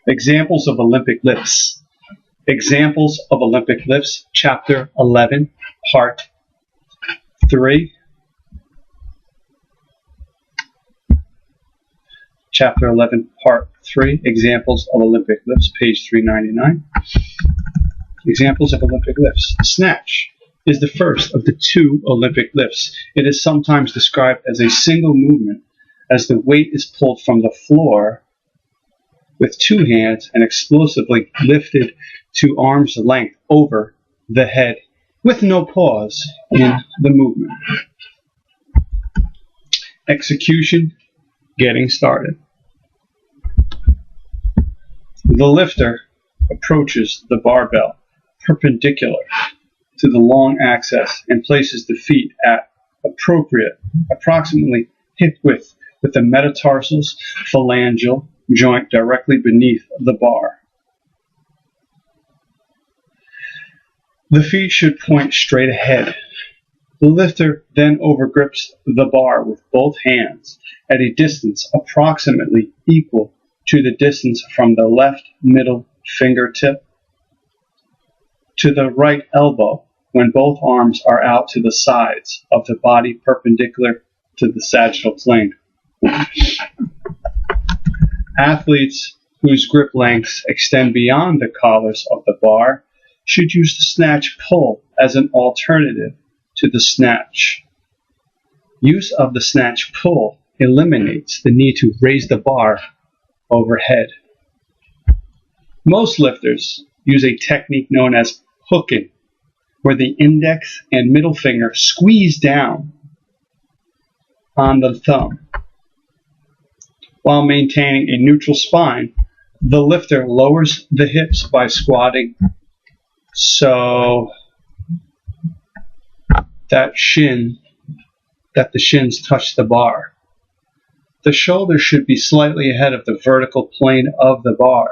Examples of Olympic lifts. Examples of Olympic lifts, Chapter 11, Part 3. Chapter 11, Part 3. Examples of Olympic lifts, page 399. Examples of Olympic lifts. The snatch is the first of the two Olympic lifts. It is sometimes described as a single movement, as the weight is pulled from the floor with two hands and explosively lifted to arm's length over the head with no pause in the movement. Execution, getting started. The lifter approaches the barbell perpendicular to the long axis and places the feet at approximately hip width with the metatarsals phalangeal joint directly beneath the bar. The feet should point straight ahead. The lifter then overgrips the bar with both hands at a distance approximately equal to the distance from the left middle fingertip to the right elbow when both arms are out to the sides of the body perpendicular to the sagittal plane. Athletes whose grip lengths extend beyond the collars of the bar should use the snatch pull as an alternative to the snatch. Use of the snatch pull eliminates the need to raise the bar overhead. Most lifters use a technique known as hooking, where the index and middle finger squeeze down on the thumb. While maintaining a neutral spine, the lifter lowers the hips by squatting so that the shins touch the bar. The shoulders should be slightly ahead of the vertical plane of the bar,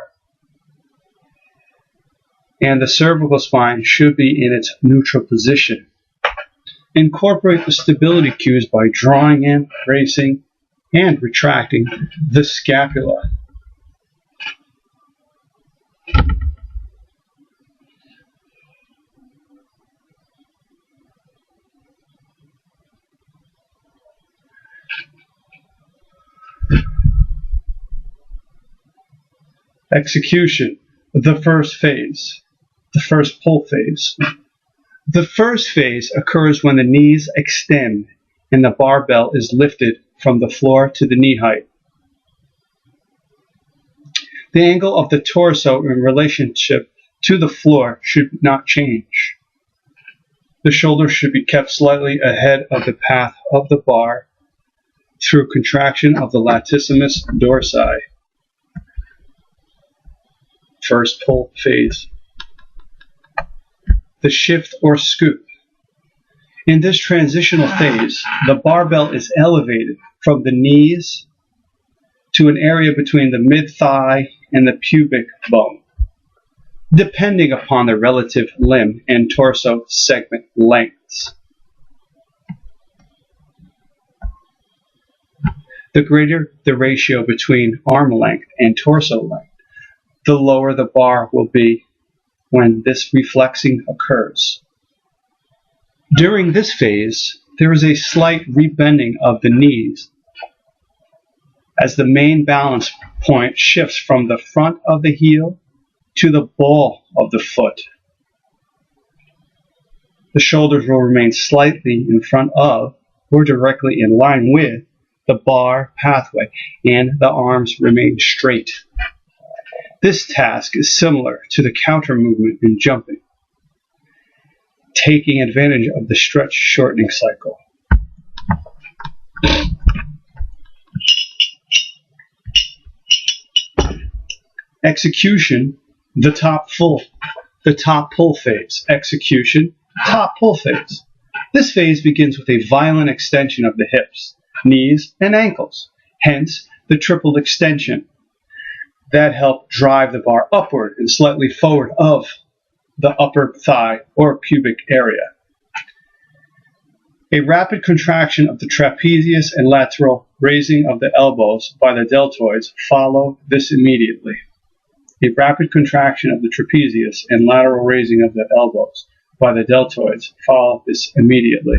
and the cervical spine should be in its neutral position. Incorporate the stability cues by drawing in, bracing, and retracting the scapula. Execution, the first phase, the first pull phase. The first phase occurs when the knees extend and the barbell is lifted from the floor to the knee height. The angle of the torso in relationship to the floor should not change. The shoulders should be kept slightly ahead of the path of the bar through contraction of the latissimus dorsi. First pull phase. The shift or scoop. In this transitional phase, the barbell is elevated from the knees to an area between the mid-thigh and the pubic bone, depending upon the relative limb and torso segment lengths. The greater the ratio between arm length and torso length, the lower the bar will be when this reflexing occurs. During this phase, there is a slight rebending of the knees as the main balance point shifts from the front of the heel to the ball of the foot. The shoulders will remain slightly in front of or directly in line with the bar pathway, and the arms remain straight. This task is similar to the counter movement in jumping, taking advantage of the stretch shortening cycle. Execution, the top pull phase. Execution, top pull phase. This phase begins with a violent extension of the hips, knees, and ankles, hence the triple extension that help drive the bar upward and slightly forward of the upper thigh or pubic area. A rapid contraction of the trapezius and lateral raising of the elbows by the deltoids follow this immediately. A rapid contraction of the trapezius and lateral raising of the elbows by the deltoids follow this immediately.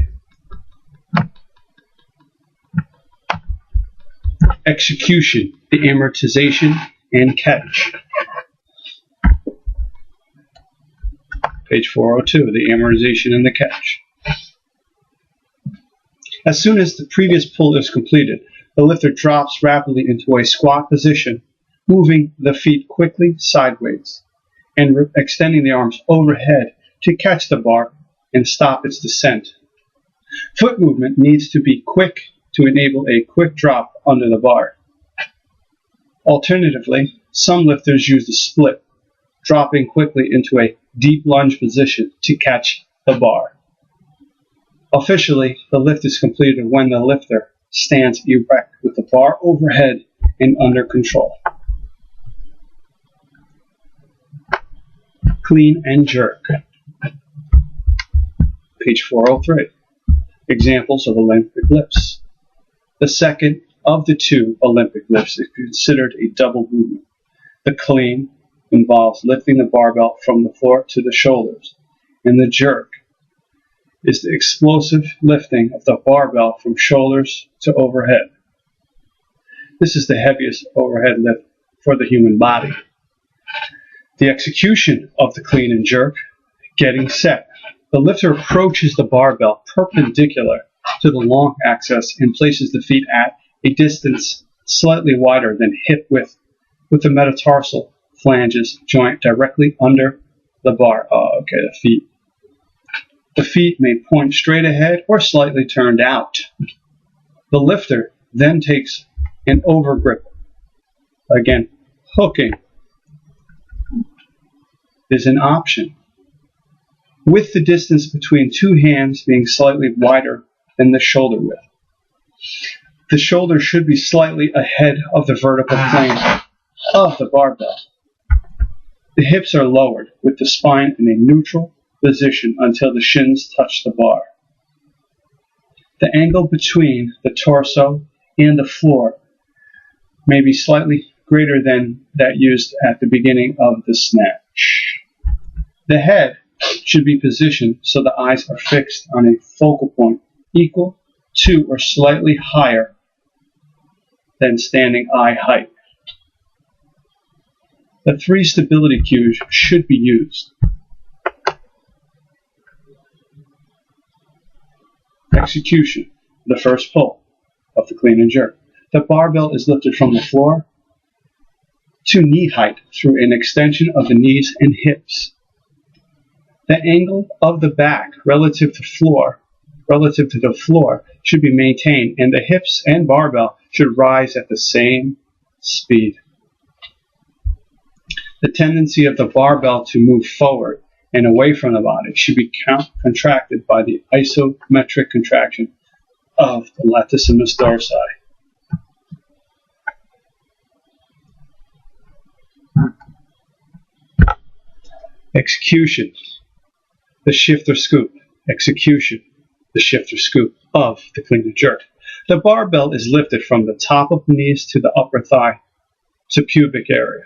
Execution, the amortization and catch. Page 402, the amortization and the catch. As soon as the previous pull is completed, the lifter drops rapidly into a squat position, moving the feet quickly sideways and extending the arms overhead to catch the bar and stop its descent. Foot movement needs to be quick to enable a quick drop under the bar. Alternatively, some lifters use the split, dropping quickly into a deep lunge position to catch the bar. Officially, the lift is completed when the lifter stands erect with the bar overhead and under control. Clean and jerk. Page 403. Examples of Olympic lifts. The second of the two Olympic lifts is considered a double movement. The clean involves lifting the barbell from the floor to the shoulders, and the jerk is the explosive lifting of the barbell from shoulders to overhead. This is the heaviest overhead lift for the human body. The execution of the clean and jerk, getting set. The lifter approaches the barbell perpendicular to the long axis and places the feet at a distance slightly wider than hip width, with the metatarsal flanges joint directly under the bar. The feet. The feet may point straight ahead or slightly turned out. The lifter then takes an overgrip. Again, hooking is an option, with the distance between two hands being slightly wider than the shoulder width. The shoulder should be slightly ahead of the vertical plane of the barbell. The hips are lowered with the spine in a neutral position until the shins touch the bar. The angle between the torso and the floor may be slightly greater than that used at the beginning of the snatch. The head should be positioned so the eyes are fixed on a focal point equal to or slightly higher than standing eye height. The three stability cues should be used. Execution, the first pull of the clean and jerk. The barbell is lifted from the floor to knee height through an extension of the knees and hips. The angle of the back relative to the floor should be maintained, and the hips and barbell should rise at the same speed. The tendency of the barbell to move forward and away from the body should be contracted by the isometric contraction of the latissimus dorsi. Execution, the shift or scoop. Execution, the shift or scoop of the clean and jerk. The barbell is lifted from the top of the knees to the upper thigh to pubic area.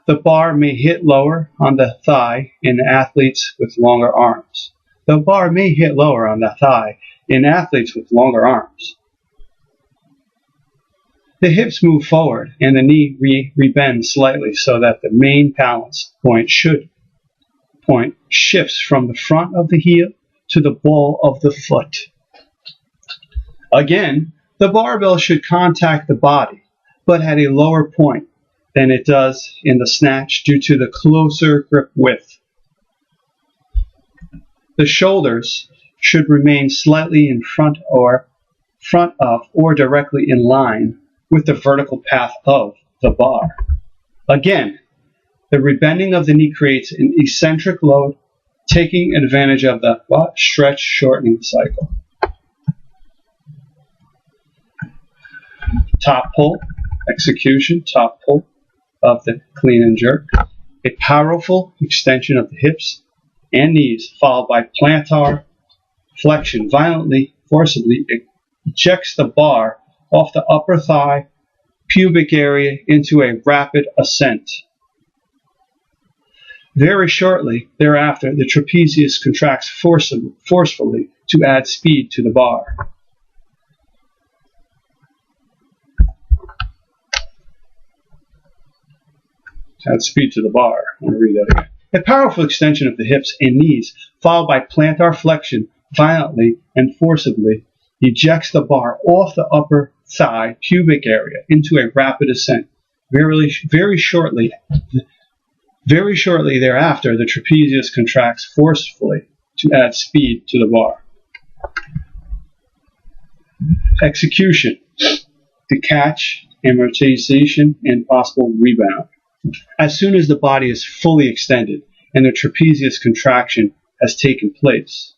The bar may hit lower on the thigh in athletes with longer arms. The bar may hit lower on the thigh in athletes with longer arms. The hips move forward and the knee rebends slightly so that the main balance point shifts from the front of the heel to the ball of the foot. Again, the barbell should contact the body, but at a lower point than it does in the snatch due to the closer grip width. The shoulders should remain slightly in front of or directly in line with the vertical path of the bar. Again, the rebending of the knee creates an eccentric load, taking advantage of the stretch shortening cycle. Top pull, execution, top pull of the clean and jerk. A powerful extension of the hips and knees followed by plantar flexion violently, forcibly ejects the bar off the upper thigh, pubic area into a rapid ascent. Very shortly thereafter, the trapezius contracts forcefully to add speed to the bar. Add speed to the bar. I'm going to read that again. A powerful extension of the hips and knees, followed by plantar flexion, violently and forcibly ejects the bar off the upper thigh pubic area into a rapid ascent. Very shortly thereafter, the trapezius contracts forcefully to add speed to the bar. Execution: the catch, amortization, and possible rebound. As soon as the body is fully extended and the trapezius contraction has taken place,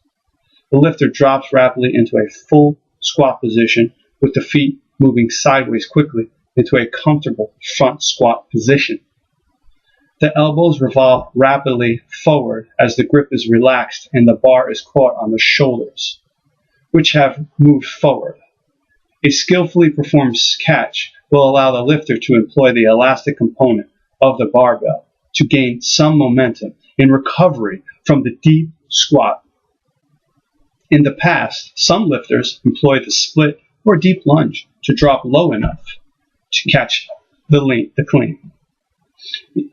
the lifter drops rapidly into a full squat position with the feet moving sideways quickly into a comfortable front squat position. The elbows revolve rapidly forward as the grip is relaxed and the bar is caught on the shoulders, which have moved forward. A skillfully performed catch will allow the lifter to employ the elastic component of the barbell to gain some momentum in recovery from the deep squat. In the past, some lifters employed the split or deep lunge to drop low enough to catch the clean.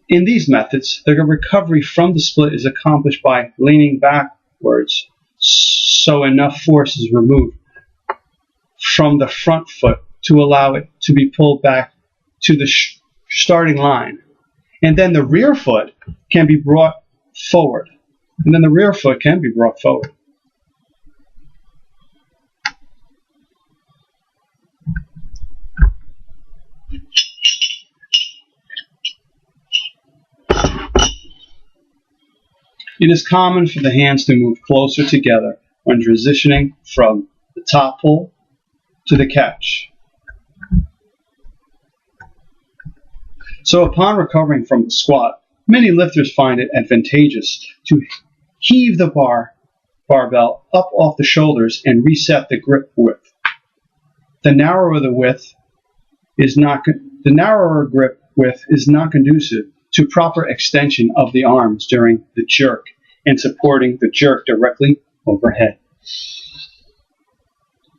In these methods, the recovery from the split is accomplished by leaning backwards so enough force is removed from the front foot to allow it to be pulled back to the starting line. And then the rear foot can be brought forward. It is common for the hands to move closer together when transitioning from the top pull to the catch. So upon recovering from the squat, many lifters find it advantageous to heave the barbell up off the shoulders and reset the grip width. The narrower grip width is not conducive to proper extension of the arms during the jerk and supporting the jerk directly overhead.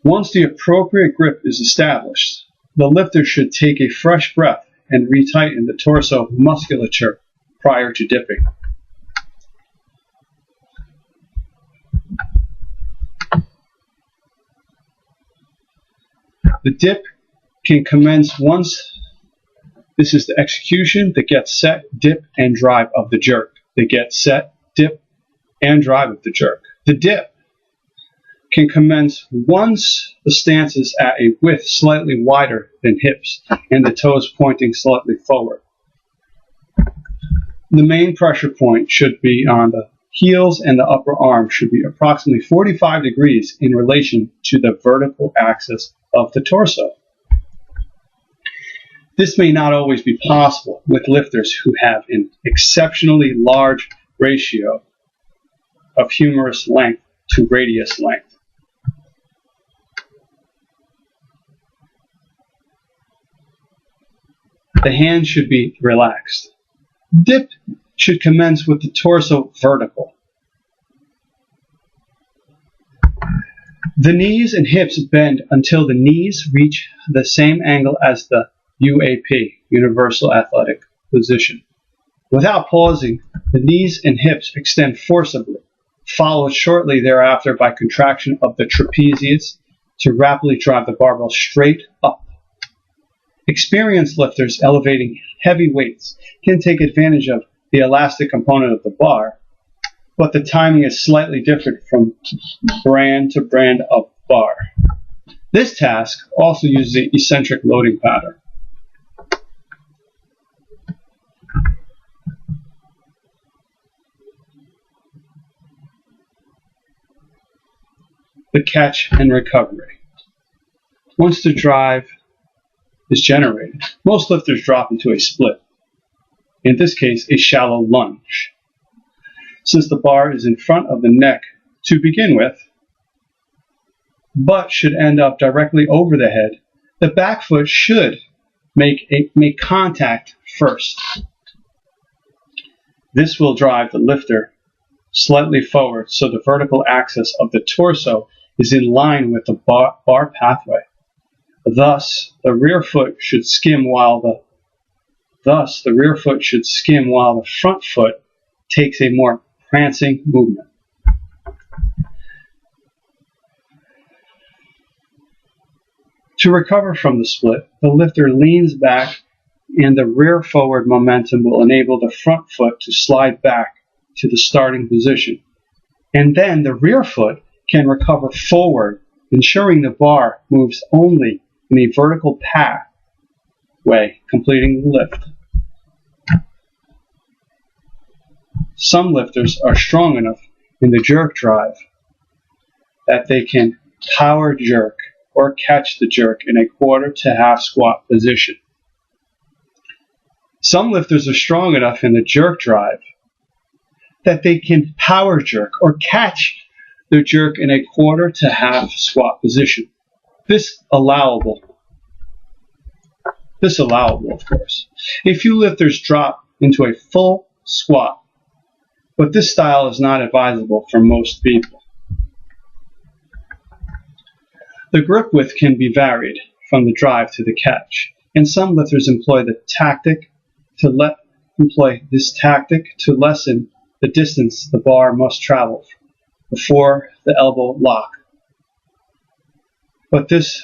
Once the appropriate grip is established, the lifter should take a fresh breath and retighten the torso musculature prior to dipping. The dip can commence once. This is the execution, the get set, dip, and drive of the jerk. The get set, dip, and drive of the jerk. The dip can commence once the stance is at a width slightly wider than hips and the toes pointing slightly forward. The main pressure point should be on the heels and the upper arm should be approximately 45 degrees in relation to the vertical axis of the torso. This may not always be possible with lifters who have an exceptionally large ratio of humerus length to radius length. The hands should be relaxed. Dip should commence with the torso vertical. The knees and hips bend until the knees reach the same angle as the UAP, Universal Athletic Position. Without pausing, the knees and hips extend forcibly, followed shortly thereafter by contraction of the trapezius to rapidly drive the barbell straight up. Experienced lifters elevating heavy weights can take advantage of the elastic component of the bar, but the timing is slightly different from brand to brand of bar. This task also uses the eccentric loading pattern. The catch and recovery. Once the drive is generated, most lifters drop into a split. In this case, a shallow lunge. Since the bar is in front of the neck to begin with, but should end up directly over the head, the back foot should make contact first. This will drive the lifter slightly forward so the vertical axis of the torso is in line with the bar pathway. Thus, the rear foot should skim while the front foot takes a more prancing movement. To recover from the split, the lifter leans back and the rear forward momentum will enable the front foot to slide back to the starting position. And then the rear foot can recover forward, ensuring the bar moves only in a vertical pathway, completing the lift. Some lifters are strong enough in the jerk drive that they can power jerk or catch the jerk in a quarter to half squat position. Some lifters are strong enough in the jerk drive that they can power jerk or catch the jerk in a quarter to half squat position. This allowable, of course. A few lifters drop into a full squat, but this style is not advisable for most people. The grip width can be varied from the drive to the catch, and some lifters employ this tactic to lessen the distance the bar must travel before the elbow lock. But this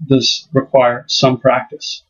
does require some practice.